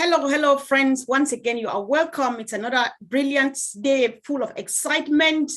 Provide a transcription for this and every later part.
Hello, friends. Once again, you are welcome. It's another brilliant day full of excitement.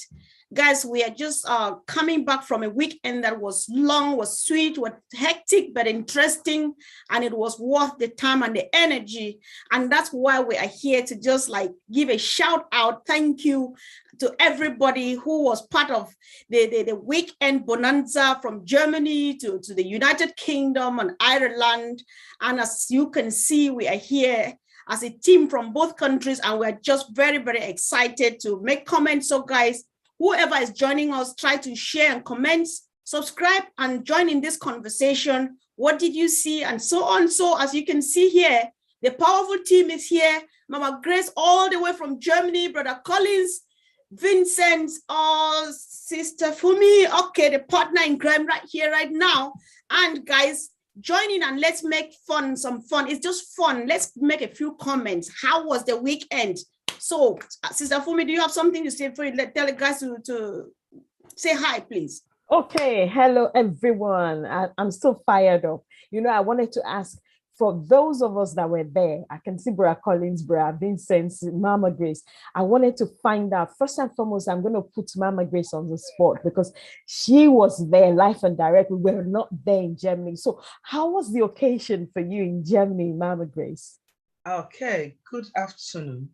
Guys, we are just coming back from a weekend that was long, was sweet, was hectic, but interesting. And it was worth the time and the energy. And that's why we are here to just like give a shout out. Thank you to everybody who was part of the weekend bonanza from Germany to the United Kingdom and Ireland. And as you can see, we are here as a team from both countries, and we're just very, very excited to make comments. So guys, whoever is joining us, try to share and comment, subscribe and join in this conversation. What did you see? And so on. So as you can see here, the powerful team is here. Mama Grace all the way from Germany, Brother Collins, Vincent, Sister Fumi, okay, the partner in crime right here, right now. And guys, join in and let's make some fun. It's just fun. Let's make a few comments. How was the weekend? So, Sister Fumi, do you have something to say for you? Tell the guys to say hi, please. Okay, hello everyone. I'm so fired up. You know, I wanted to ask for those of us that were there. I can see Brother Collins, Brother Vincent, Mama Grace. I wanted to find out, first and foremost, I'm going to put Mama Grace on the spot because she was there live and direct. We were not there in Germany. So how was the occasion for you in Germany, Mama Grace? Okay, good afternoon.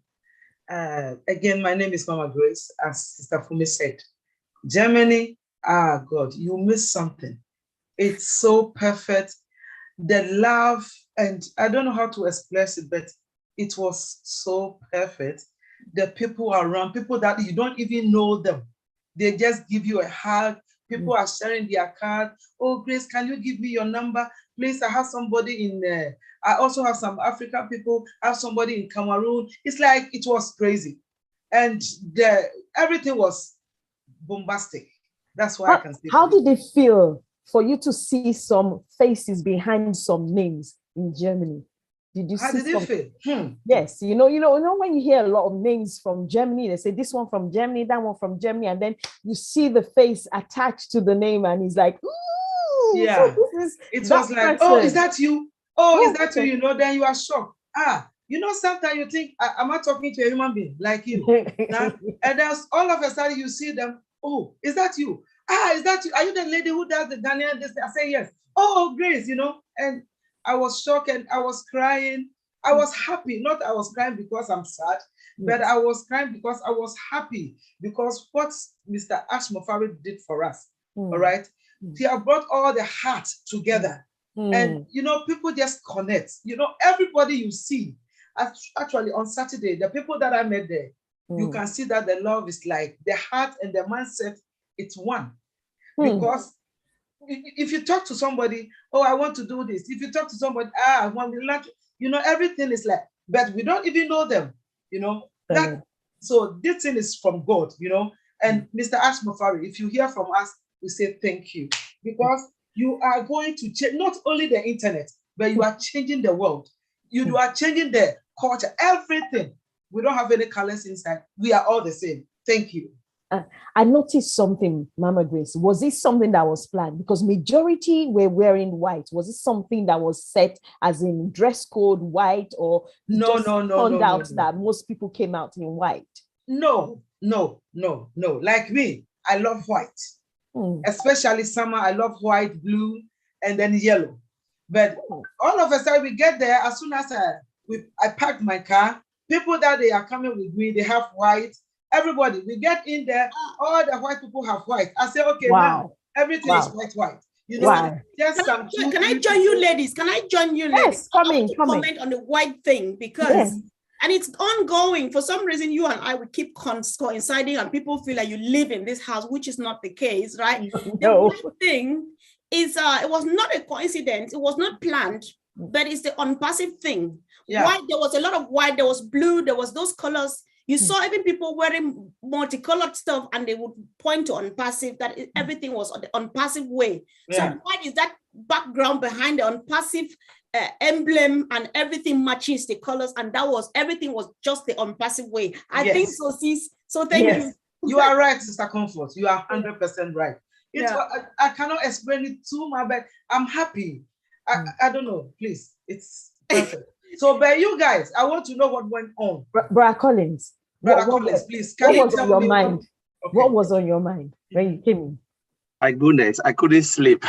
Again, my name is Mama Grace, as Sister Fumi said. Germany, God, you missed something. It's so perfect. The love, and I don't know how to express it, but it was so perfect. The people around, people that you don't even know them, they just give you a hug. People are sharing their card. Oh, Grace, can you give me your number? Please, I have somebody in there. I also have some African people. I have somebody in Cameroon. It's like it was crazy. And everything was bombastic. That's why I can say. How did it feel for you to see some faces behind some names in Germany? Did you How see did it feel? Yes, you know, when you hear a lot of names from Germany, they say this one from Germany, that one from Germany, and then you see the face attached to the name, and he's like, ooh, yeah. So it was like, oh, is that you? Oh, is that you? You know, then you are shocked. You know, sometimes you think, am I talking to a human being like you? And then all of a sudden you see them. Oh, is that you? Is that you? Are you the lady who does the Ghanaian? I say yes. Oh, Grace, you know, and I was shocked and I was crying. I was happy. Not I was crying because I'm sad, but I was crying because I was happy because what Mr. Ashmofari did for us, all right? He have brought all the heart together. And, you know, people just connect. You know, everybody you see, actually on Saturday, the people that I met there, you can see that the love is like the heart and the mindset, it's one. Because if you talk to somebody, oh, I want to do this. If you talk to somebody, I want to learn, you know, everything is like, but we don't even know them, you know. So this thing is from God, you know. And Mr. Ashmofari, if you hear from us, we say thank you. Because you are going to change not only the internet, but you are changing the world. You are changing the culture, everything. We don't have any colors inside. We are all the same. Thank you. I noticed something, Mama Grace. Was it something that was planned? Because majority were wearing white. Was it something that was set as in dress code white, or no, that most people came out in white? No. Like me, I love white. Especially summer, I love white, blue, and then yellow. But all of a sudden we get there, as soon as I parked my car, people that they are coming with me, they have white. Everybody, we get in there, all the white people have white. I say, okay, now everything is white. You know, just some. Can I join you, ladies? Can I join you, ladies? Yes, come in. Comment on the white thing because, and it's ongoing. For some reason, you and I would keep coinciding, and people feel like you live in this house, which is not the case, right? No. The white thing is, it was not a coincidence. It was not planned, but it's the ONPASSIVE thing. Yeah. White. There was a lot of white. There was blue. There was those colors. You saw even people wearing multicolored stuff, and they would point to ONPASSIVE, that everything was on the ONPASSIVE way. So what is that background behind the ONPASSIVE emblem, and everything matches the colors, and everything was just the ONPASSIVE way. I think so, sis. So thank you. You are right, Sister Comfort. You are 100% right. I cannot explain it too much, but I'm happy. I don't know. Please, it's perfect. So, but you guys, I want to know what went on. Brother Collins, Brother Collins, please, what can you was tell on your me mind? Okay. What was on your mind when you came in? My goodness, I couldn't sleep.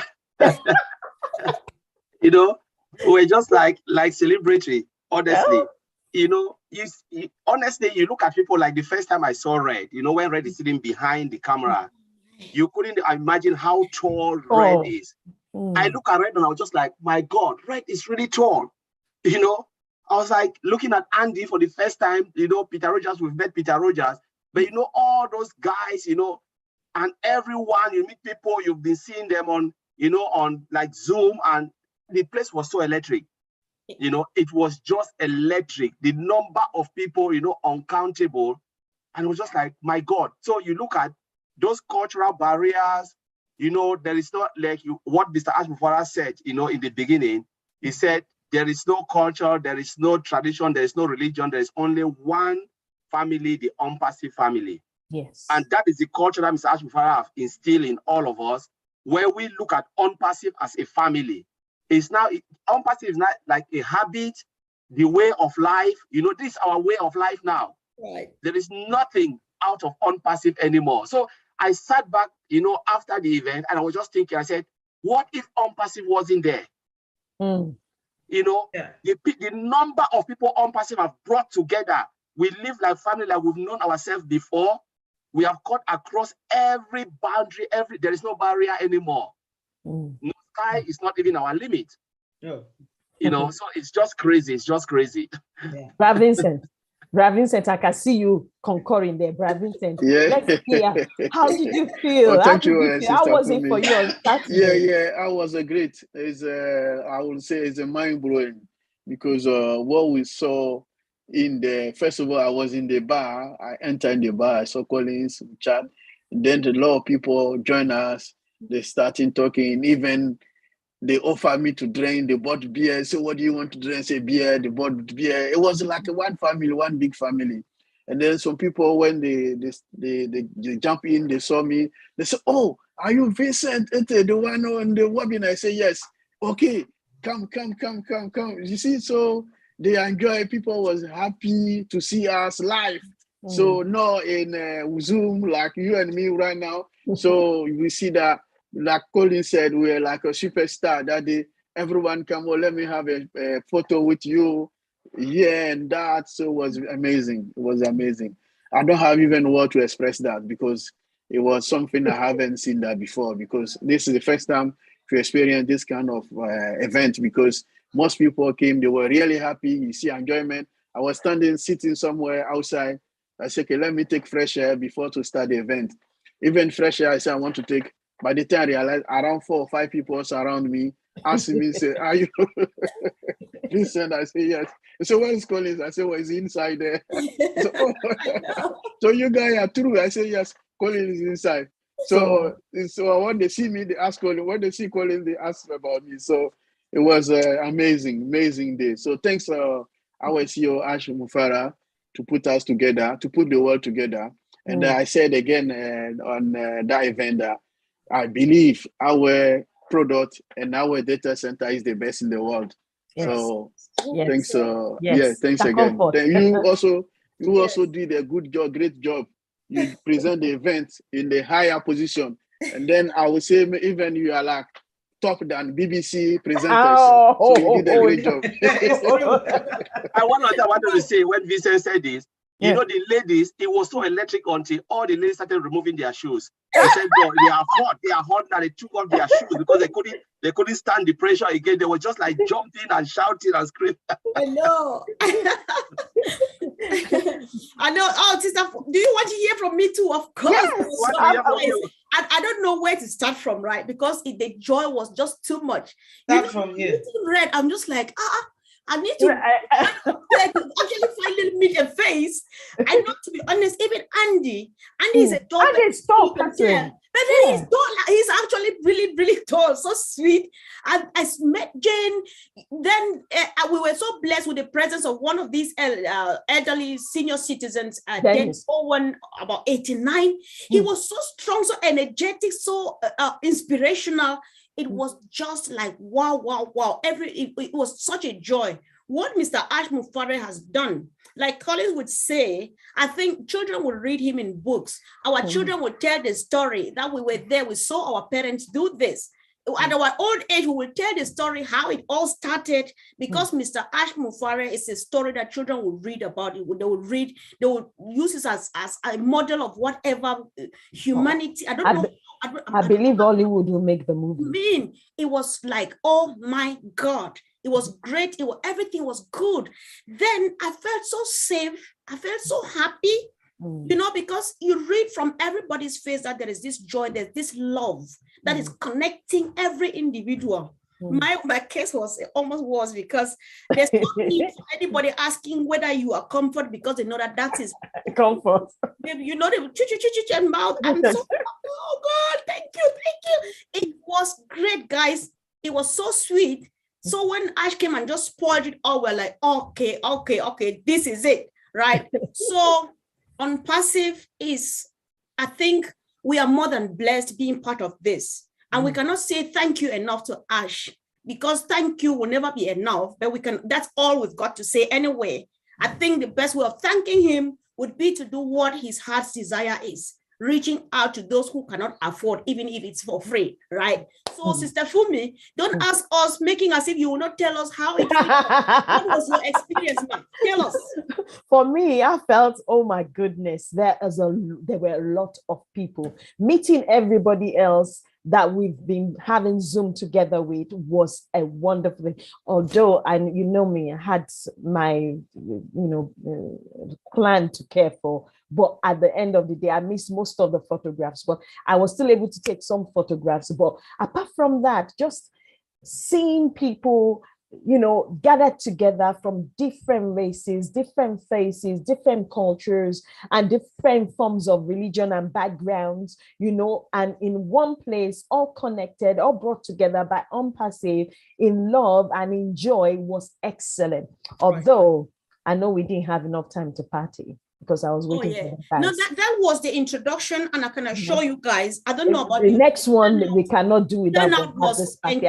You know, we're just like celebratory, honestly. You know, honestly, you look at people like the first time I saw Red, you know, when Red is sitting behind the camera, you couldn't imagine how tall Red is. I look at Red and I was just like, my God, Red is really tall. You know, I was like looking at Andy for the first time, you know, Peter Rogers, we've met Peter Rogers, but you know, all those guys, you know, and everyone, you meet people, you've been seeing them on, you know, on like Zoom, and the place was so electric. You know, it was just electric. The number of people, you know, uncountable. And it was just like, my God. So you look at those cultural barriers, you know, there is not like what Mr. Ashmufara said, you know, in the beginning. He said, there is no culture, there is no tradition, there is no religion, there is only one family, the ONPASSIVE family. Yes. And that is the culture that Mr. Ashmufara have instilled in all of us, where we look at ONPASSIVE as a family. It's now, ONPASSIVE is not like a habit, the way of life. You know, this is our way of life now. Right. There is nothing out of ONPASSIVE anymore. So I sat back, you know, after the event, and I was just thinking, I said, what if ONPASSIVE wasn't there? You know, the number of people ONPASSIVE have brought together. We live like family, like we've known ourselves before. We have cut across every boundary, there is no barrier anymore. No sky is not even our limit. You know, so it's just crazy. It's just crazy. Brother Vincent, I can see you concurring there. Brother Vincent, let's hear. How did you feel? Thank you, How was it for you on Saturday? I was great. I would say it's a mind blowing, because what we saw in first of all, I was in the bar. I entered the bar. I saw Collins chat. And then a lot of people join us. They started talking. Even they offered me to drink. They bought beer. So what do you want to drink? Say beer. They bought beer. It was like one family, one big family. And then some people, when they jump in, they saw me. They said, "Oh, are you Vincent? The one on the webinar?" I say, "Yes." "Okay, come." You see, so they enjoy. People was happy to see us live. So not in Zoom like you and me right now. So we see that, like Colin said, we're like a superstar that day. Everyone come, let me have a photo with you. Yeah, and that so was amazing. It was amazing. I don't have even word to express that, because it was something I haven't seen that before, because this is the first time to experience this kind of event, because most people came, they were really happy. You see enjoyment. I was sitting somewhere outside. I said, okay, let me take fresh air before to start the event. Even fresh air, I said, I want to take. By the time I realized, around 4 or 5 people surround me, asking me, say, "Are you Vincent?" I say, "Yes." So where is Collins? I say, "Well, he's inside there." So you guys are true. I say, "Yes, Collins is inside." So when they see me, they ask Collins. When they see Collins, they ask about me. So it was an amazing day. So thanks, our CEO, Ash Mufara, to put us together, to put the world together. And I said again on that event that I believe our product and our data center is the best in the world. Yes. So thanks. Thanks again. Then you also did a good job, great job. You present the event in the higher position, and then I would say even you are like top than BBC presenters. So you did a great job. I wanted to say, when Vincent said this, you know, the ladies, it was so electric until all the ladies started removing their shoes. They said, "No, they are hot now." They took off their shoes because they couldn't stand the pressure again. They were just like jumping and shouting and screaming. I know. I know. Oh, sister, do you want to hear from me too? Of course. Yes, I don't know where to start from, right? Because the joy was just too much. Start from here. Red, I'm just like, I need to actually find little medium face. I know, to be honest, even Andy is a tall person. But then he's actually really, really tall, so sweet. I met Jane. Then we were so blessed with the presence of one of these elderly senior citizens, Dennis Owen, about 89. He was so strong, so energetic, so inspirational. It was just like, wow. It was such a joy what Mr. Ash Mufare has done, like Collins would say, I think children will read him in books. Our children will tell the story that we were there, we saw our parents do this. At our old age, we will tell the story how it all started, because Mr. Ash Mufare is a story that children will read about. It. They will read, they will use it as a model of whatever humanity. I don't know. I believe Hollywood will make the movie. I mean, it was like, oh my God, it was great. Everything was good. Then I felt so safe. I felt so happy, you know, because you read from everybody's face that there is this joy, there's this love that is connecting every individual. My case was almost worse, because there's no need for anybody asking whether you are comfort, because they know that is comfort. You know, they will and mouth. I'm so, oh God, thank you. It was great, guys. It was so sweet. So when Ash came and just spoiled it all, we're like, okay, this is it, right? So ONPASSIVE is, I think we are more than blessed being part of this. And we cannot say thank you enough to Ash, because thank you will never be enough, but that's all we've got to say anyway. I think the best way of thanking him would be to do what his heart's desire is, reaching out to those who cannot afford, even if it's for free, right? So Sister Fumi, don't ask us, making as if you will not tell us how it was. What was your experience, ma'am? Tell us. For me, I felt, oh my goodness, there were a lot of people. Meeting everybody else that we've been having Zoom together with was a wonderful thing. Although, and you know me, I had my, plan to care for, but at the end of the day, I missed most of the photographs, but I was still able to take some photographs. But apart from that, just seeing people, gathered together from different races, different faces, different cultures, and different forms of religion and backgrounds, and in one place, all connected, all brought together by ONPASSIVE in love and in joy was excellent. Although I know we didn't have enough time to party, because I was waiting for the fast. No, that was the introduction, and I can assure you guys, I don't know about the next one we cannot do without this party,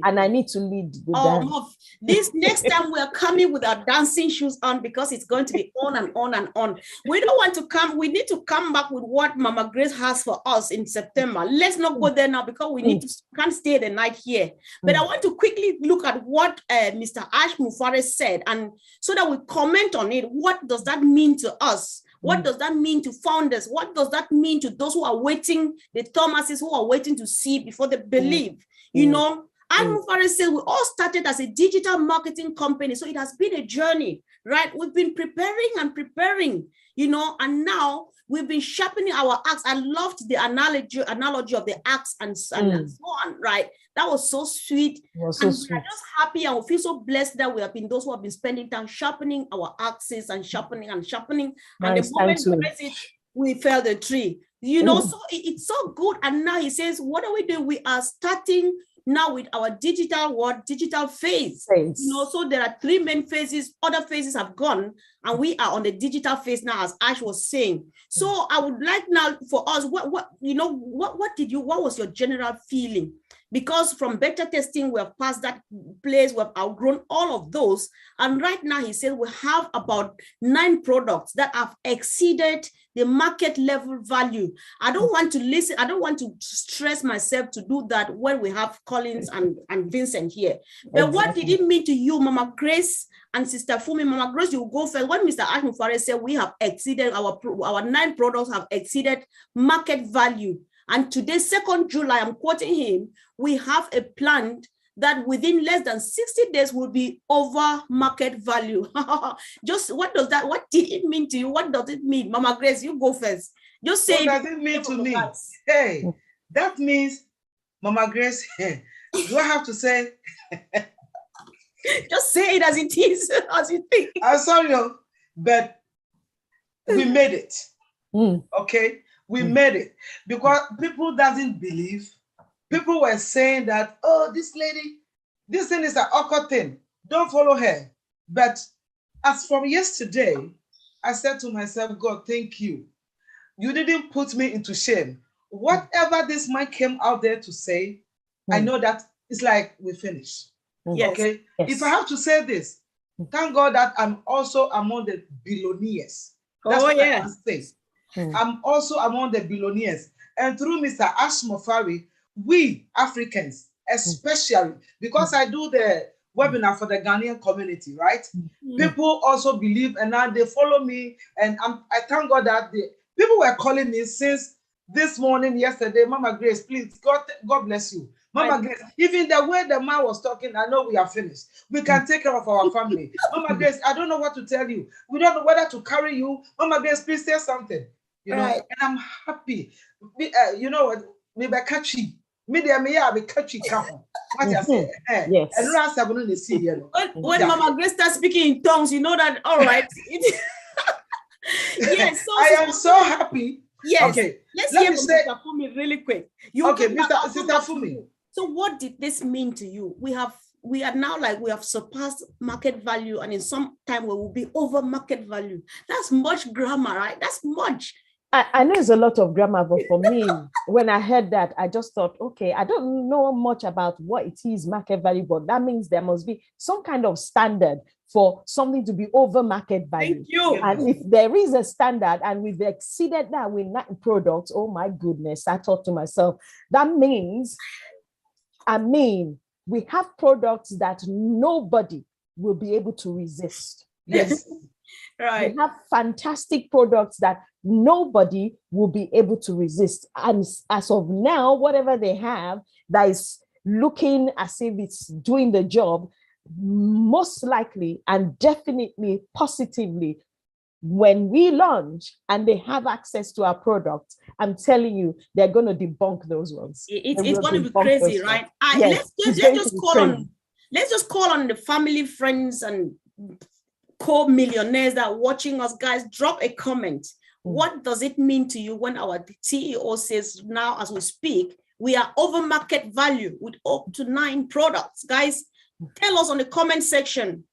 and I need to lead the dance. This next time we are coming with our dancing shoes on, because it's going to be on and on and on. We don't want to come, we need to come back with what Mama Grace has for us in September. Let's not go there now, because we can't stay the night here. But I want to quickly look at what Mr. Ash Mufare said, and so that we comment on it. What does that mean to us? What does that mean to founders? What does that mean to those who are waiting, the Thomases who are waiting to see before they believe? Ash Mufare said we all started as a digital marketing company, so it has been a journey, right? We've been preparing, and now we've been sharpening our axe. I loved the analogy of the axe and so on, right? That was so sweet. We are just happy, and we feel so blessed that we have been those who have been spending time sharpening our axes and sharpening. Nice, and the moment we press it, we fell the tree. So it's so good. And now he says, what are we doing? We are starting now with our digital phase. So there are 3 main phases. Other phases have gone, and we are on the digital phase now, as Ash was saying. So I would like now for us, what was your general feeling? Because from beta testing, we have passed that place, we have outgrown all of those. And right now, he said we have about 9 products that have exceeded the market level value. I don't want to stress myself to do that when we have Collins and Vincent here. But what did it mean to you, Mama Grace and Sister Fumi? Mama Grace, you go first. When Mr. Ash Mufare said we have exceeded, our 9 products have exceeded market value. And today, 2nd July, I'm quoting him, we have a plan that within less than 60 days will be over market value. Just what did it mean to you? What does it mean? Mama Grace, you go first. Just say what does it mean to me? Hey, that means, Mama Grace, do I have to say? Just say it as it is, as you think. I'm sorry, but we made it. Okay? We made it, because people doesn't believe. People were saying that, oh, this lady, this thing is an awkward thing. Don't follow her. But as from yesterday, I said to myself, God, thank you. You didn't put me into shame. Whatever this man came out there to say, I know that it's like we finished. Yes. Okay. Yes. If I have to say this, Thank God that I'm also among the billionaires. That's what I can say. I'm also among the billionaires. And through Mr. Ashmofari, we Africans, especially because I do the webinar for the Ghanaian community, right? People also believe, and now they follow me. And I thank God that people were calling me since this morning, yesterday. Mama Grace, please, God bless you. Mama Grace, even the way the man was talking, I know we are finished. We can take care of our family. Mama Grace, I don't know what to tell you. We don't know whether to carry you. Mama Grace, please say something. You know, and I'm happy. You know what? Me be catchy. Me there me I be catchy. What I say? Yes. And last I want to see you. When Mama Grace starts speaking in tongues, you know that. All right. Yes. So I am so happy. Yes. Okay. Let's hear from Sister Fumi really quick. Okay, Sister Fumi. So what did this mean to you? We are now like we have surpassed market value, and in some time we will be over market value. That's much grammar, right? That's much. I know it's a lot of grammar, but for me, when I heard that, I just thought, okay, I don't know much about what it is market value, but that means there must be some kind of standard for something to be over market value. Thank you. And if there is a standard and we've exceeded that with products, oh my goodness, I thought to myself, that means, we have products that nobody will be able to resist. Yes. Right. We have fantastic products that nobody will be able to resist. And as of now, whatever they have that is looking as if it's doing the job, most likely and definitely positively, when we launch and they have access to our product, I'm telling you, they're going to debunk those ones. It's going to be crazy, right? Yes, let's just call on the family, friends, and co-millionaires that are watching us. Guys, drop a comment. What does it mean to you when our CEO says now, as we speak, we are over market value with up to 9 products? Guys, tell us on the comment section.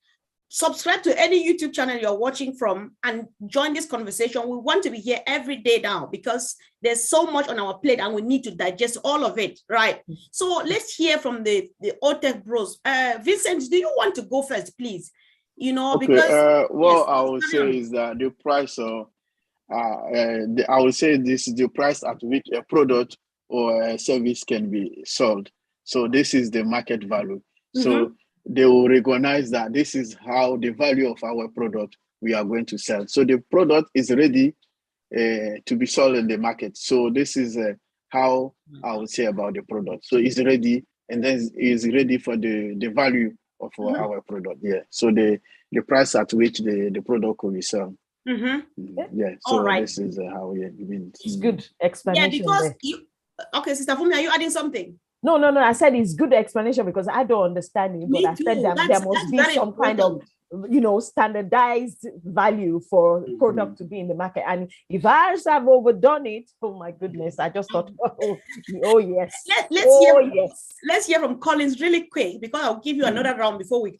Subscribe to any YouTube channel you're watching from and join this conversation. We want to be here every day now because there's so much on our plate and we need to digest all of it, right? So let's hear from the OTech bros. Vincent, do you want to go first, please? You know, okay, because what I would say is that the price of I would say this is the price at which a product or a service can be sold. So this is the market value. So they will recognize that this is how the value of our product we are going to sell. So the product is ready to be sold in the market. So this is how I would say about the product. So it's ready, and then it's ready for the value of our product. Yeah. So the price at which the product will be sold. Yeah. So this is how we mean. It's good explanation. Yeah, because okay, Sister Fumi, are you adding something? No. I said it's good explanation because I don't understand it, but I said that there must be some kind of, standardized value for product to be in the market. And if ours have overdone it, oh my goodness, I just thought, yes. Let's hear from Collins really quick, because I'll give you another round before we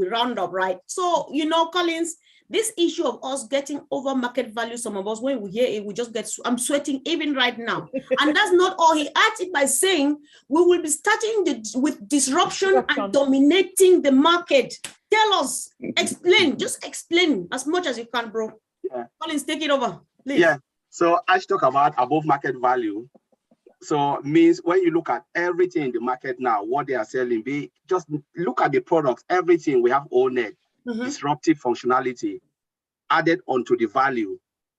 round up, right? So, Collins, this issue of us getting over market value, some of us, when we hear it, we just I'm sweating even right now. And that's not all. He adds it by saying, we will be starting with disruption and dominating the market. Tell us, just explain as much as you can, bro. Yeah. Collins, take it over, please. Yeah, so I talk about above market value. So means when you look at everything in the market now, what they are selling, just look at the products, everything we have owned. Disruptive functionality added onto the value.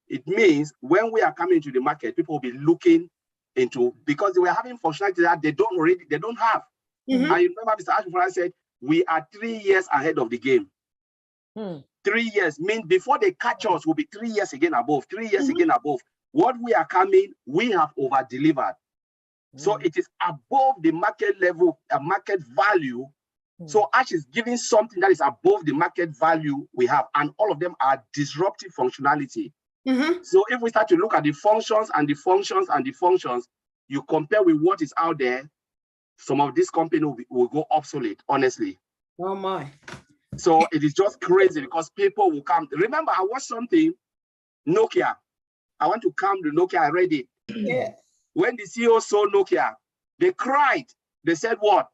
It means when we are coming to the market, people will be looking into, because we are having functionality that they don't have. I remember Mr. Ashford said, we are 3 years ahead of the game. 3 years means before they catch us, we'll be 3 years again above, 3 years again above. What we are coming, we have over-delivered. So it is above the market level, a market value. So Ash is giving something that is above the market value we have, and all of them are disruptive functionality. So if we start to look at the functions and the functions and the functions, you compare with what is out there, some of this company will go obsolete, honestly. Oh my. So it is just crazy because people will come. Remember, I watched something, Nokia. I want to come to Nokia, I read it. Yeah. When the CEO saw Nokia, they cried. They said what?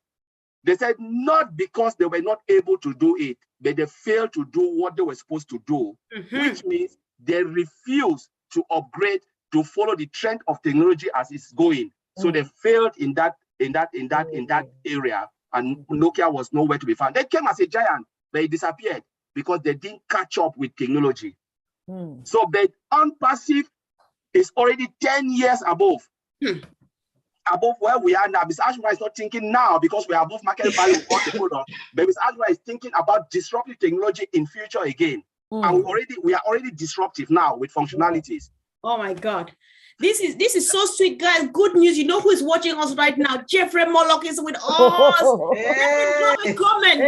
They said not because they were not able to do it, but they failed to do what they were supposed to do, which means they refused to upgrade to follow the trend of technology as it's going. So they failed in that area, and Nokia was nowhere to be found. They came as a giant, but it disappeared because they didn't catch up with technology. So but ONPASSIVE is already 10 years above where we are now. Mr. Ashura is not thinking now because we are above market value of all the products, but Mr. Ashura is thinking about disruptive technology in future again. And we are already disruptive now with functionalities. Oh my God. This is so sweet, guys. Good news. You know who is watching us right now? Jeffrey Moloch is with us. Drop a comment.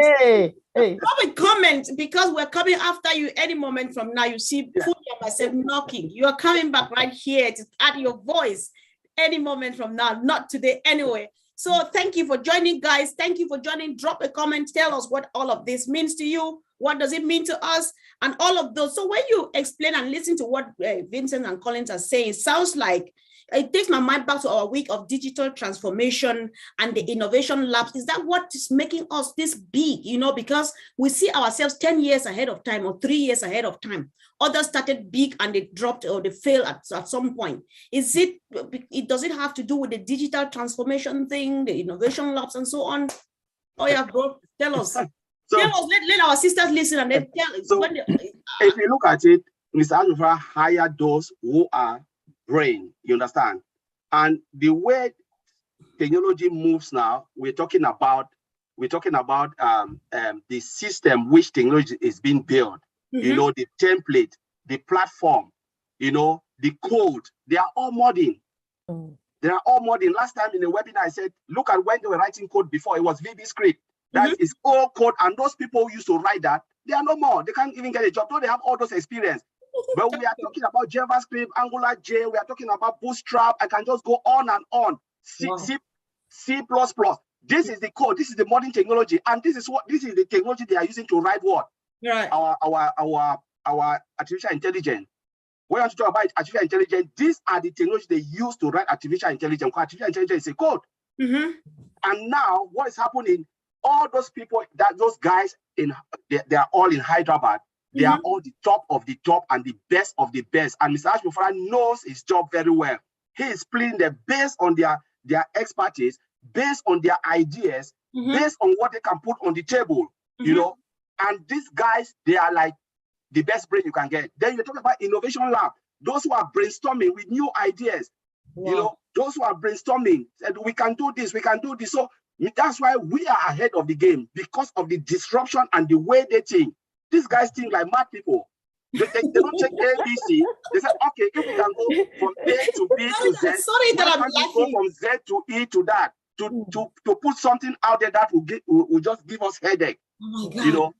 Drop a comment, because we're coming after you any moment from now. You see, Fuji and myself knocking. You are coming back right here to add your voice any moment from now. Not today anyway. So thank you for joining, guys. Thank you for joining. Drop a comment. Tell us what all of this means to you. What does it mean to us? And all of those. So when you explain and listen to what Vincent and Collins are saying, it sounds like it takes my mind back to our week of digital transformation and the innovation labs. Is that what is making us this big? You know, because we see ourselves 10 years ahead of time or 3 years ahead of time. Others started big and they dropped or they failed at some point. Does it have to do with the digital transformation thing, the innovation labs and so on? Oh yeah, bro, tell us. Let our sisters listen and then tell us. So if you look at it, Mr. Anufa hired those who are brain, you understand? And the way technology moves now, we're talking about the system which technology is being built, you know, the template, the platform, you know, the code, they are all modern. They are all modern. Last time in the webinar, I said, look at when they were writing code before, it was VB script. That is all code, and those people who used to write that, they are no more. They can't even get a job, though they have all those experience. But we are talking about JavaScript, Angular J, we are talking about Bootstrap. I can just go on and on. C++. This is the code, this is the modern technology, and this is the technology they are using to write what? Right. Our artificial intelligence. When you talk about artificial intelligence, these are the technology they use to write artificial intelligence. Artificial intelligence is a code. And now what is happening? All those people, those guys they are all in Hyderabad. They are all the top of the top and the best of the best. And Mr. Ashmufara knows his job very well. He is playing them based on their expertise, based on their ideas, based on what they can put on the table, you know. And these guys, they are like the best brain you can get. Then you talk about innovation lab, those who are brainstorming with new ideas, you know, those who are brainstorming, said we can do this, we can do this. So that's why we are ahead of the game, because of the disruption and the way they think. These guys think like mad people. They don't check ABC. They say, okay, if we can go from A to B to Z, sorry that I'm laughing. Go from Z to E to that, to put something out there that will just give us headache. Oh my God. You know.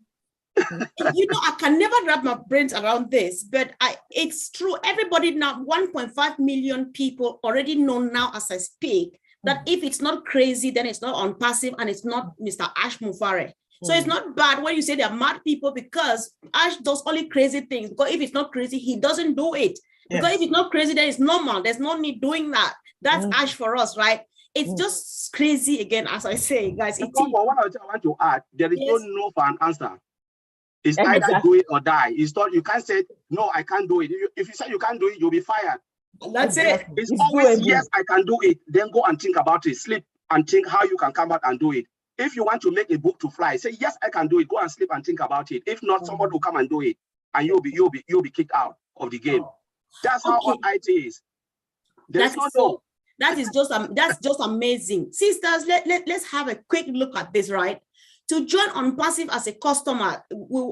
You know, I can never wrap my brains around this, but it's true. Everybody now, 1.5 million people already know now as I speak that if it's not crazy, then it's not ONPASSIVE and it's not Mr. Ash Mufare. So it's not bad when you say they're mad people, because Ash does only crazy things. Because if it's not crazy, he doesn't do it. Because if it's not crazy, then it's normal. There's no need doing that. That's Ash for us, right? It's just crazy again, as I say, guys. One I want to add, there is no for an answer. It's either do it or die. It's not, you can't say, no, I can't do it. If you say you can't do it, you'll be fired. That's it. It's always, yes, I can do it. Then go and think about it. Sleep and think how you can come out and do it. If you want to make a book to fly, say, yes, I can do it. Go and sleep and think about it. If not, somebody will come and do it. And you'll be kicked out of the game. That's how IT is. That's just amazing. Sisters, let's have a quick look at this, right? To join ONPASSIVE as a customer,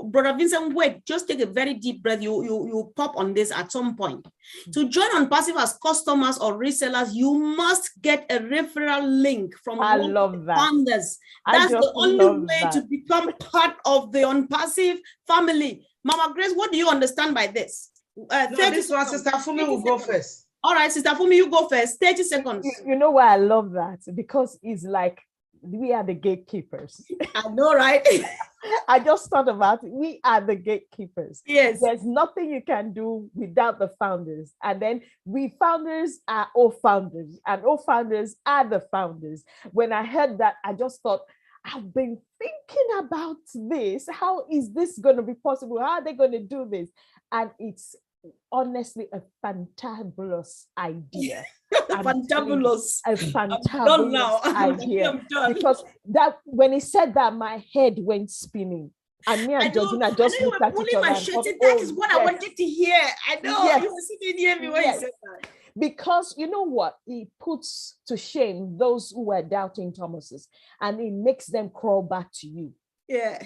Brother Vincent, wait, just take a very deep breath. You pop on this at some point. To join ONPASSIVE as customers or resellers, you must get a referral link from one of the founders. That's the only way to become part of the ONPASSIVE family. Mama Grace, what do you understand by this? This one, Sister Fumi will go first. All right, Sister Fumi, you go first. 30 seconds. You know why I love that? Because it's like, we are the gatekeepers. I know, right? I just thought about it. We are the gatekeepers. Yes. There's nothing you can do without the founders. And then we founders are all founders, and all founders are the founders. When I heard that, I just thought, I've been thinking about this. How is this going to be possible? How are they going to do this? And it's honestly a fantabulous idea. Fantabulous. A fantabulous idea. Because that when he said that, my head went spinning. And me and Georgina just looked at each other. That is what I wanted to hear. I know. Yes. You were sitting near me when you said that. Because you know what? He puts to shame those who were doubting Thomases, and it makes them crawl back to you. Yeah.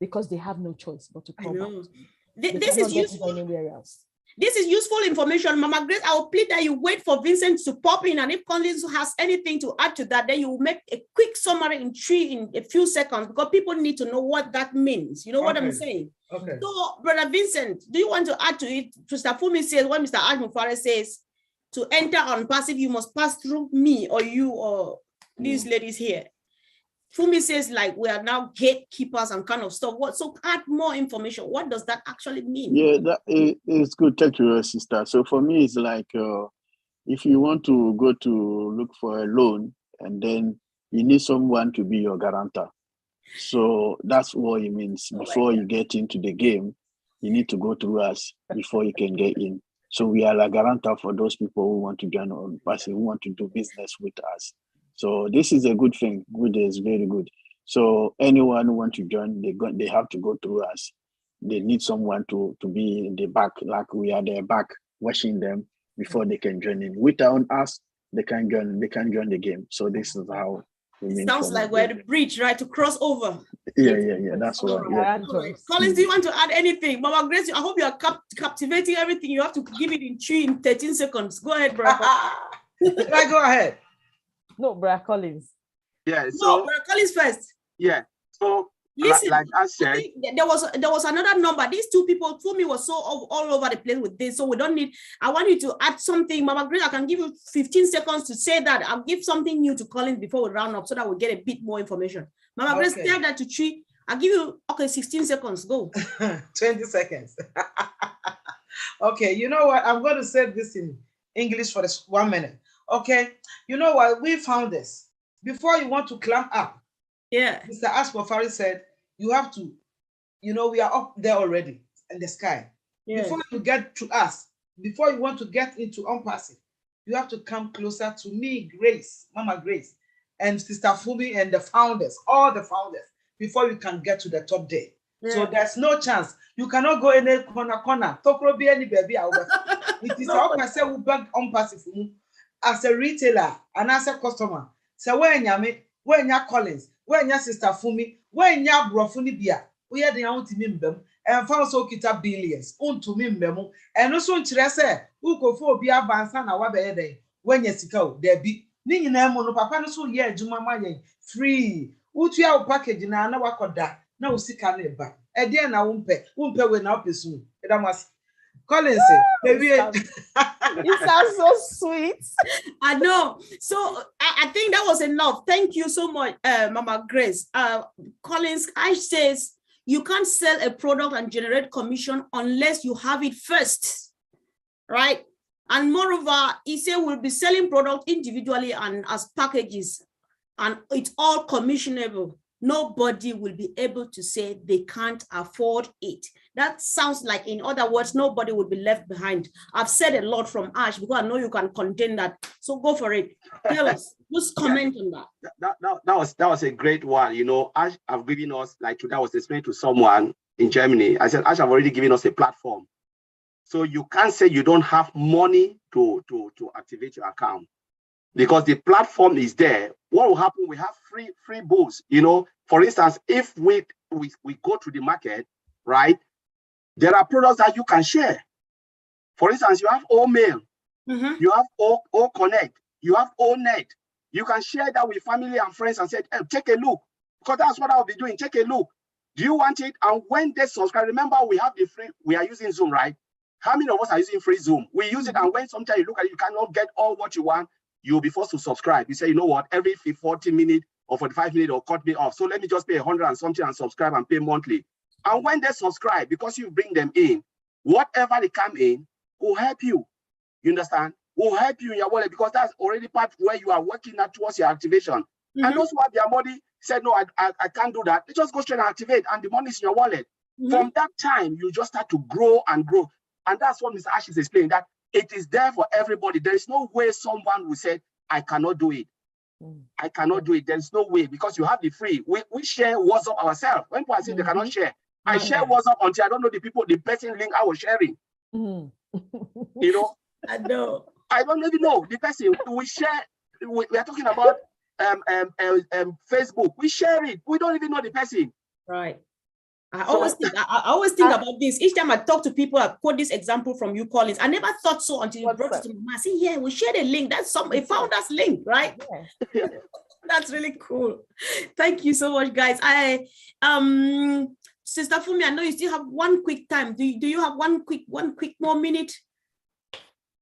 Because they have no choice but to crawl back to you. This is useful. Anywhere else. This is useful information, Mama Grace. I will plead that you wait for Vincent to pop in, and if Collins has anything to add to that, then you will make a quick summary in a few seconds, because people need to know what that means. You know what I'm saying? Okay. So, Brother Vincent, do you want to add to it? Mr. Fumi says, what Mr. Ajmufare says, to enter on passive, you must pass through me or you or these ladies here. Fumi says, like, we are now gatekeepers and kind of stuff. What? So add more information. What does that actually mean? Yeah, that is good. Thank you, sister. So for me, it's like if you want to go to look for a loan, and then you need someone to be your guarantor. So that's what it means. Before you get into the game, you need to go through us before you can get in. So we are a guarantor for those people who want to join on passive, who want to do business with us. So this is a good thing. Good is very good. So anyone who wants to join, they have to go through us. They need someone to be in the back, like we are there back watching them before they can join in. Without us, they can join the game. So this is how it sounds like we're at the bridge, right? To cross over. Yeah. That's what. Yeah. Collins, do you want to add anything? Mama Grace, I hope you are captivating everything. You have to give it in 13 seconds. Go ahead, brother. Go ahead. No, Brother Collins. Yeah. So Brother Collins first. Yeah. So listen, like I said, there was another number. These two people, Fumi was so all over the place with this. So we don't need. I want you to add something, Mama Grace. I can give you 15 seconds to say that. I'll give something new to Collins before we round up, so that we get a bit more information. Mama Grace, tell that to Chi. I'll give you 16 seconds. Go. 20 seconds. Okay. You know what? I'm going to say this in English for this 1 minute. Okay. You know what? We found this. Before you want to climb up, Mr. Ashmofari said, you have to, we are up there already in the sky. Yeah. Before you get to us, before you want to get into ONPASSIVE, you have to come closer to me, Grace, Mama Grace, and Sister Fumi and the founders, all the founders, before you can get to the top there. Yeah. So there's no chance. You cannot go in a corner. Tokro be any baby. It is how I say we back ONPASSIVE as a retailer and as a customer. So when you Collins, when you Sister Fumi, when you Brofuni Bia, we are the out to them and found so kita billions unto me memo and also interesse who go for Bia Bansana Wabe when you sika there be Ning Nemo Papa no so ye Jumama free Utia package in an wakoda now sika neba a dear na wumpe when up is soon. It must Collins maybe it sounds so sweet. I know. So I think that was enough. Thank you so much, Mama Grace. Collins, Ash says you can't sell a product and generate commission unless you have it first, right? And moreover, he said we'll be selling product individually and as packages, and it's all commissionable. Nobody will be able to say they can't afford it. That sounds like, in other words, nobody will be left behind. I've said a lot from Ash because I know you can contain that. So go for it. Tell us, just comment on that. That was a great one. Ash have given us, like today I was explaining to someone in Germany. I said, Ash have already given us a platform. So you can't say you don't have money to activate your account, because the platform is there. What will happen? We have free boosts. For instance, if we go to the market, right? There are products that you can share. For instance, you have O Mail, you have O Connect, you have O Net. You can share that with family and friends and say, hey, take a look, because that's what I'll be doing. Take a look. Do you want it? And when they subscribe, remember we have the free. We are using Zoom, right? How many of us are using free Zoom? We use it, and when sometimes you look at it, you cannot get all what you want. You'll be forced to subscribe. You say, you know what, every 40 minutes or 45 minutes will cut me off. So let me just pay 100 and something and subscribe and pay monthly. And when they subscribe, because you bring them in, whatever they come in will help you. You understand? Will help you in your wallet, because that's already part where you are working at towards your activation. And those who have their money said, no, I can't do that. They just go straight and activate, and the money is in your wallet. From that time, you just start to grow and grow. And that's what Mr. Ash is explaining, that it is there for everybody. There is no way someone will say, I cannot do it. I cannot do it. There's no way, because you have the free. We share WhatsApp ourselves. When people say they cannot share, I share WhatsApp until I don't know the person link I was sharing. You know? I know. I don't even know the person. We share. We are talking about Facebook. We share it. We don't even know the person. Right. I always think about this. Each time I talk to people, I quote this example from you, Collins. I never thought so until you brought it to me. I see, yeah, we shared a link. That's a founder's link, right? Yeah. That's really cool. Thank you so much, guys. Sister Fumi, I know you still have one quick time. Do you have one quick more minute?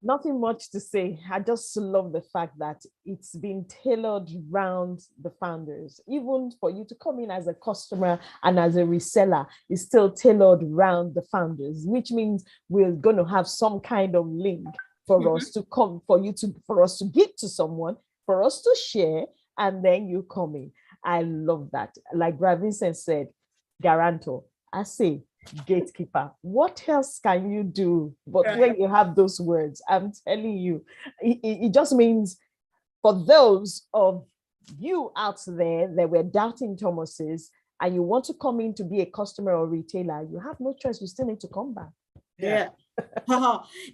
Nothing much to say. I just love the fact that it's been tailored around the founders. Even for you to come in as a customer and as a reseller, it's still tailored around the founders, which means we're going to have some kind of link for us to come, for us to give to someone, for us to share, and then you come in. I love that. Like Brother Vincent said, guarantor. I say, gatekeeper. What else can you do? But when you have those words, I'm telling you, it just means for those of you out there that were doubting Thomas's and you want to come in to be a customer or retailer, you have no choice. You still need to come back. Yeah.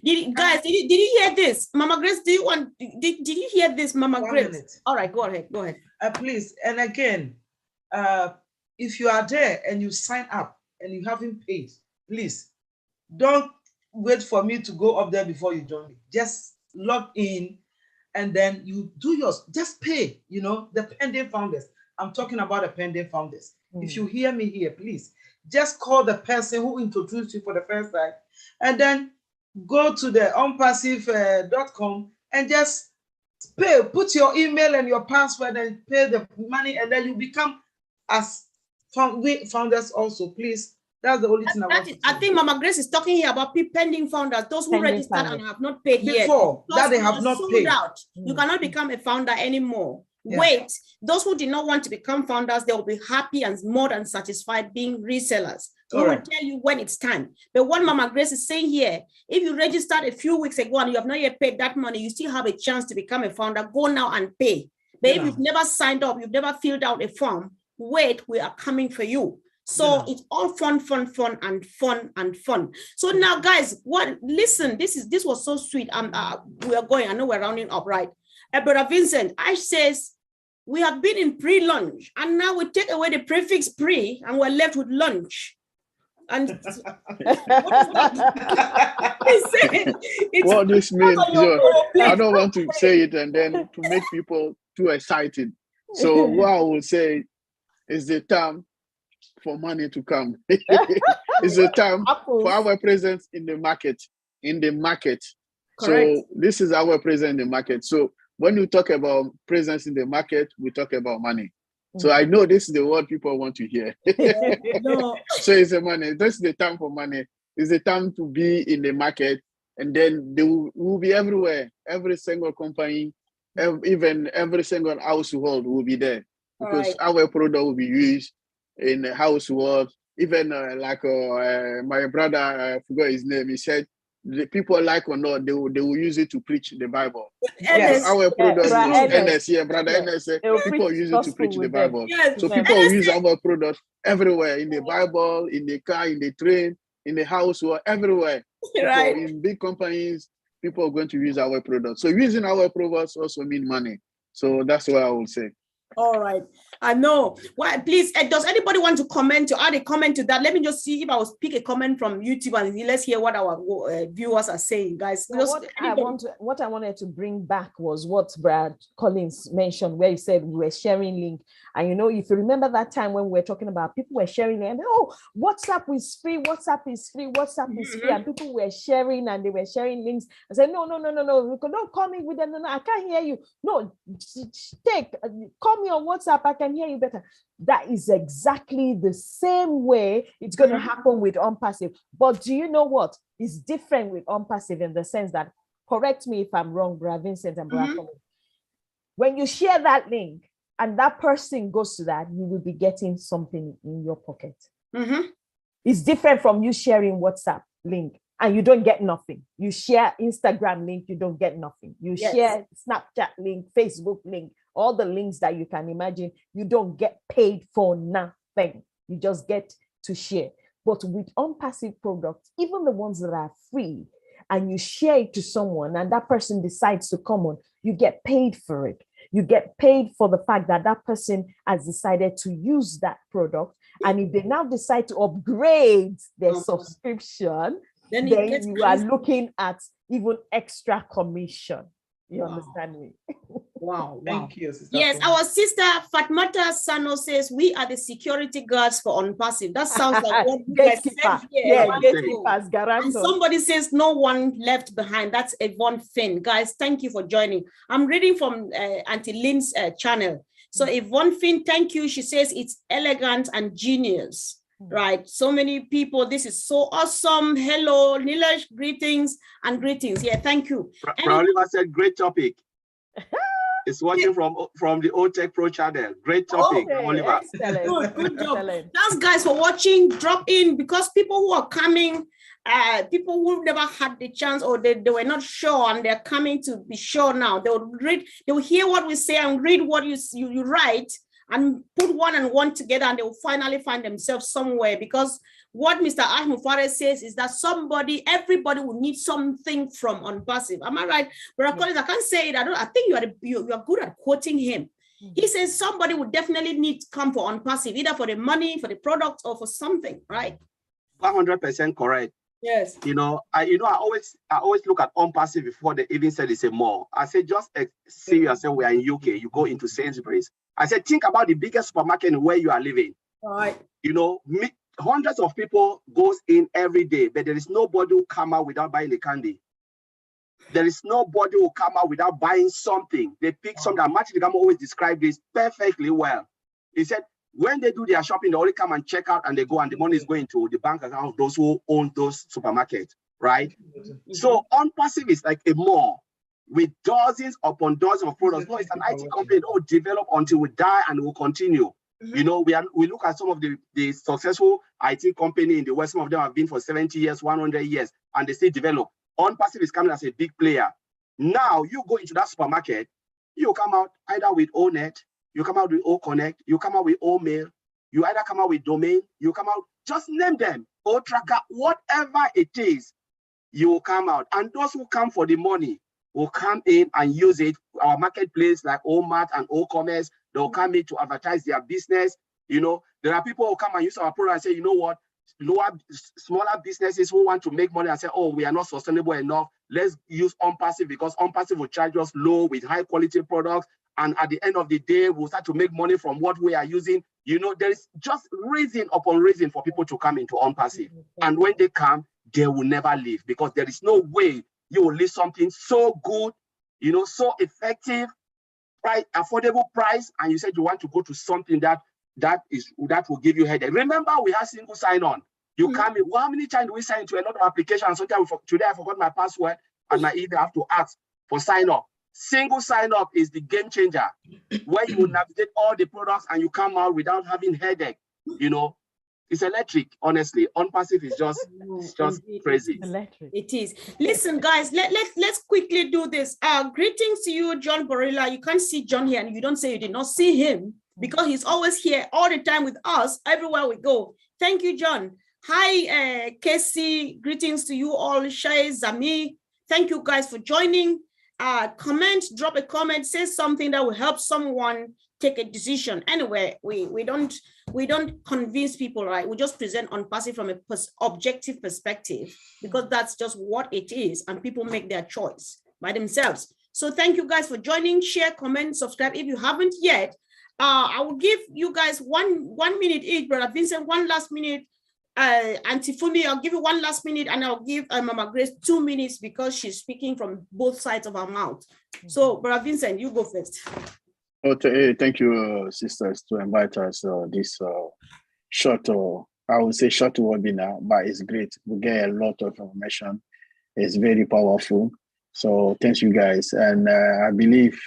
Did you hear this? Mama Grace, did you hear this, Mama Grace? Minute. All right, go ahead. Please. And again, if you are there and you sign up and you haven't paid, please don't wait for me to go up there before you join me. Just log in and then you do yours. Just pay, the pending founders. I'm talking about the pending founders. If you hear me here, please just call the person who introduced you for the first time and then go to the ONPASSIVE.com and just pay. Put your email and your password and pay the money, and then you become as founders also. Please, that's the only thing I think Mama Grace is talking here about pending founders, those who registered and have not paid yet. Before that, they have not paid. Out. You cannot become a founder anymore. Yeah. Wait, those who did not want to become founders, they will be happy and more than satisfied being resellers. We will tell you when it's time. But what Mama Grace is saying here, if you registered a few weeks ago and you have not yet paid that money, you still have a chance to become a founder. Go now and pay. But if you've never signed up, you've never filled out a form, wait, we are coming for you. So it's all fun. So now, guys, listen, this was so sweet. We are going, I know we're rounding up, right? Brother Vincent, Ash says, we have been in pre-lunch and now we take away the prefix pre and we're left with lunch. And what this means, I don't want to say it and then to make people too excited. So what I will say is the time for money to come. It's a time for our presence in the market. Correct. So this is our presence in the market. So when you talk about presence in the market, we talk about money. So I know this is the word people want to hear. So it's the money. This is the time for money. It's the time to be in the market, and then they will be everywhere. Every single company, even every single household will be there because our product will be used in the household. Even my brother, I forgot his name. He said, the people like or not, they will use it to preach the Bible. Yes. Our product is NS, brother NS. People use it to preach the Bible. Yes. So people use our product everywhere, in the Bible, in the car, in the train, in the house, or everywhere. Right. In big companies, people are going to use our product. So using our products also mean money. So that's what I would say. All right. I know. Well, please, does anybody want to comment, to add a comment to that? Let me just see if I will pick a comment from YouTube and let's hear what our viewers are saying, guys. What I wanted to bring back was what Brad Collins mentioned, where he said we were sharing link. And if you remember that time when we were talking about people were sharing and WhatsApp is free, WhatsApp is free, WhatsApp is free, and people were sharing and they were sharing links. I said, no, don't call me with them. No, I can't hear you. No, call me on WhatsApp. I can hear you better. That is exactly the same way it's going to happen with ONPASSIVE. But do you know what? It's different with ONPASSIVE in the sense that, correct me if I'm wrong, Brother Vincent and Brother Collins. When you share that link and that person goes to that, you will be getting something in your pocket. It's different from you sharing WhatsApp link and you don't get nothing. You share Instagram link, you don't get nothing. You share Snapchat link, Facebook link, all the links that you can imagine, you don't get paid for nothing. You just get to share. But with ONPASSIVE products, even the ones that are free, and you share it to someone and that person decides to come on, you get paid for it. You get paid for the fact that that person has decided to use that product. And if they now decide to upgrade their subscription, then you are looking at even extra commission. You understand me? Wow. Thank you, Sister. Yes, our sister Fatmata Sano says we are the security guards for ONPASSIVE. That sounds like what you guys said here. Yeah, gatekeepers, guarantors. And somebody says no one left behind. That's Yvonne Finn. Guys, thank you for joining. I'm reading from Auntie Lynn's channel. So Yvonne Finn, thank you. She says it's elegant and genius. Right, so many people. This is so awesome. Hello, Nilesh, greetings and greetings. Yeah, thank you. Oliver said, great topic. It's watching from the OTech Pro channel. Great topic, Oliver. Excellent. Good job. Thanks, guys, for watching. Drop in, because people who are coming, people who never had the chance, or they were not sure, and they're coming to be sure now. They will read, they will hear what we say and read what you write, and put one and one together, and they will finally find themselves somewhere. Because what Mr. Ahmed Fares says is that everybody will need something from ONPASSIVE. Am I right? But Collins, I can't say it. I think you are good at quoting him. He says somebody would definitely need to come for ONPASSIVE, either for the money, for the product, or for something, right? 100% correct. Yes. I always look at ONPASSIVE before they even said it's a mall. I said, just say yourself, we are in UK, you go into Sainsbury's. I said, think about the biggest supermarket where you are living. Right. Hundreds of people goes in every day, but there is nobody who come out without buying a candy. There is nobody who come out without buying something. They pick something. Martin Gamo always described this perfectly well. He said, when they do their shopping, they only come and check out and they go, and the money is going to the bank account of those who own those supermarkets, right? So ONPASSIVE is like a mall with dozens upon dozens of products. No, it's an IT company that will develop until we die and will continue. We look at some of the successful IT company in the West. Some of them have been for 70 years, 100 years, and they still develop. ONPASSIVE is coming as a big player. Now you go into that supermarket, you come out either with ONET, you come out with OConnect, you come out with OMail, you either come out with Domain, you come out, just name them, OTracker, whatever it is, you will come out. And those who come for the money will come in and use it. Our marketplace like OMart and OCommerce, they'll come in to advertise their business. There are people who come and use our product and say, you know what, smaller businesses who want to make money and say, oh, we are not sustainable enough, let's use ONPASSIVE, because ONPASSIVE will charge us low with high quality products. And at the end of the day, we'll start to make money from what we are using. There is just reason upon reason for people to come into ONPASSIVE. And when they come, they will never leave, because there is no way you will leave something so good, so effective, right, affordable price, and you said you want to go to something that will give you headache. Remember, we have single sign-on. You come in. Well, how many times do we sign into a lot of applications? Sometimes today I forgot my password and my email. I have to ask for sign-up. Single sign-up is the game changer, where you will navigate all the products and you come out without having headache. It's electric, honestly. ONPASSIVE is just crazy. Electric. It is. Listen, guys, let's quickly do this. Greetings to you, John Borilla. You can't see John here, and you don't say you did not see him, because he's always here all the time with us everywhere we go. Thank you, John. Hi, Casey. Greetings to you all. Shay, Zami. Thank you guys for joining. Drop a comment, say something that will help someone take a decision. Anyway, we don't convince people, right? We just present ONPASSIVE from an objective perspective, because that's just what it is, and people make their choice by themselves. So thank you guys for joining. Share, comment, subscribe if you haven't yet. I will give you guys one minute each. Brother Vincent, one last minute. Auntie Fumi, I'll give you one last minute, and I'll give Mama Grace 2 minutes, because she's speaking from both sides of her mouth. So, Brother Vincent, you go first. Okay, thank you, sisters, to invite us this short, I would say short webinar, but it's great. We get a lot of information. It's very powerful. So thanks you guys. And I believe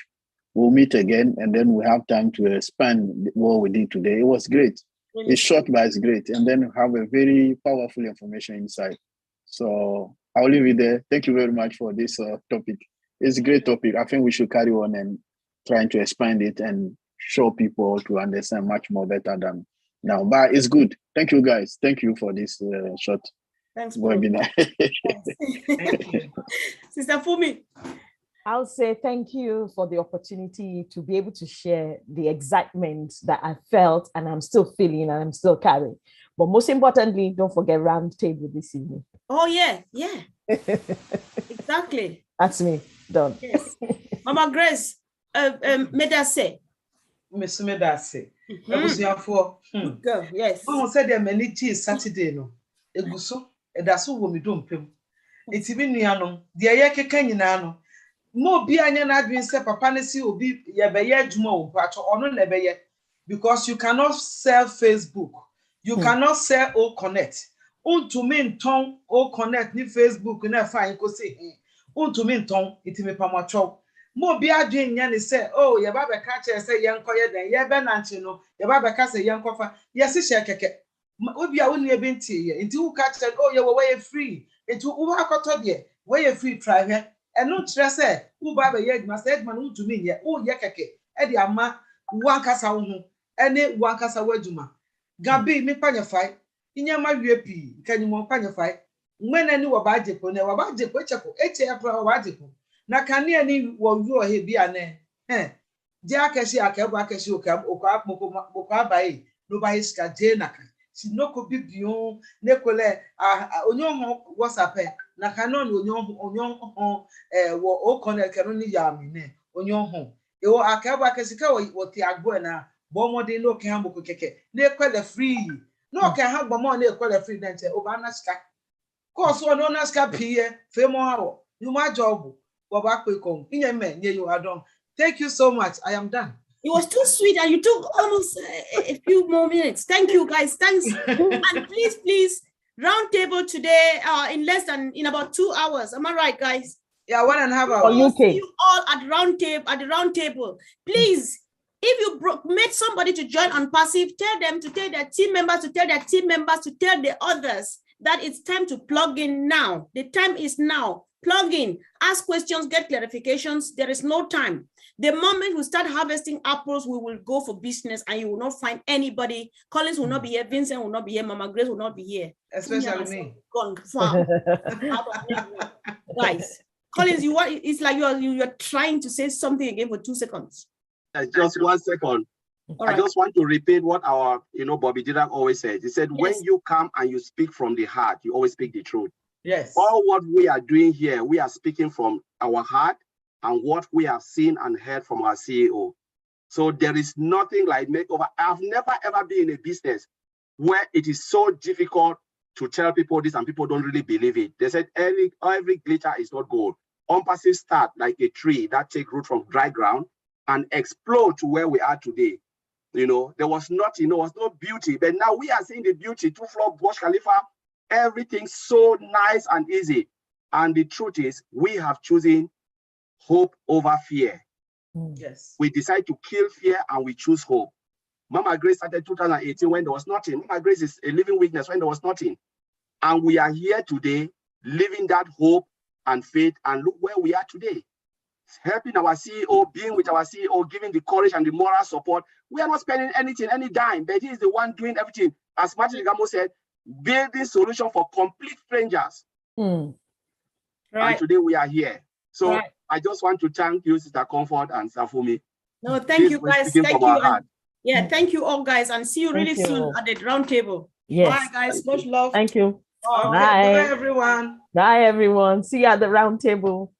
we'll meet again, and then we have time to expand what we did today. It was great. It's short, but it's great. And then have a very powerful information inside. So I'll leave it there. Thank you very much for this topic. It's a great topic. I think we should carry on and trying to expand it and show people to understand much more better than now. But it's good. Thank you, guys. Thank you for this short webinar. Thank you. Sister Fumi. I'll say thank you for the opportunity to be able to share the excitement that I felt and I'm still feeling and I'm still carrying. But most importantly, don't forget round table this evening. Oh, yeah. Exactly. That's me. Done. Yes. Mama Grace, Medase. Miss Medase. For Girl, yes. Who said there many tea Saturday no? Eguso, that's who we don't pay. It's even Niano, the Ayaka Kanyano. More be an admin say papa nesi obi yebeye juma opacho ono nebeye, because you cannot sell Facebook, you cannot sell O Connect. Unto mean tongue O Connect ni Facebook na fine ko say unto mean tongue itime pamacho. More be adwin nya ni say oh ye ba be ka che say yenkoye den ye be nanche no ye ba be ka say yenkofa yes she keke obi a woni e benti ye nti wo ka che oh ye we free nti wo akoto de we free try here. And no stress, who by the yet must add man to me yet, oh, yakake, Eddie Ama, one cassa, any one cassa weduma. Gabi, me panify, in your my VP, can you more panify? When I knew about Japan, never about the Pochaco, April, na can near any one you are here be a name. Eh, Jackashi, I can back as you come, Oka by nobody's Kajenaka. Si no could be beyond Nicole, Onyon was a pen. Na canon onyon wo o connect canon yami ne onyon ho e wo akaba kesika wo ti agbo na bo modin no kan bo keke na ekwele free no kan ha gbo mo na ekwele free na che oba na ska course no na ska pie fe mo ha wo you ma job wo ba pe kon inye me nye you adon. Thank you so much. I am done. It was too sweet and you took almost a few more minutes. Thank you, guys. Thanks. And please, round table today in about 2 hours. Am I right, guys? Yeah, 1.5 hours. See you all at the round table. Please, if you made somebody to join ONPASSIVE, tell them to tell their team members to tell the others that it's time to plug in now. The time is now. Plug in, ask questions, get clarifications. There is no time. The moment we start harvesting apples, we will go for business and you will not find anybody. Collins will not be here. Vincent will not be here. Mama Grace will not be here. Especially me. Gone far. Guys, Collins, it's like you're trying to say something again for 2 seconds. Just 1 second. I just want to repeat what our, Bobby Dylan always said. He said, when you come and you speak from the heart, you always speak the truth. Yes. All what we are doing here, we are speaking from our heart and what we have seen and heard from our CEO. So there is nothing like makeover. I've never ever been in a business where it is so difficult to tell people this and people don't really believe it. They said every glitter is not gold. ONPASSIVE start like a tree that take root from dry ground and explode to where we are today. There was nothing, there was no beauty, but now we are seeing the beauty. 2-floor Burj Khalifa, everything so nice and easy. And the truth is, we have chosen hope over fear. Yes. We decide to kill fear and we choose hope. Mama Grace started 2018 when there was nothing. Mama Grace is a living witness when there was nothing. And we are here today, living that hope and faith, and look where we are today. Helping our CEO, being with our CEO, giving the courage and the moral support. We are not spending anything, any dime, but he is the one doing everything. As Martin Gamo said, building solution for complete strangers. Right. And today we are here. So I just want to thank you, Sister Comfort and Safumi. No, thank you, guys. Thank you. Thank you all, guys, and see you really soon at the round table. Yes. Bye, guys. Much love. Thank you. Okay. Bye. Bye, everyone. Bye, everyone. See you at the round table.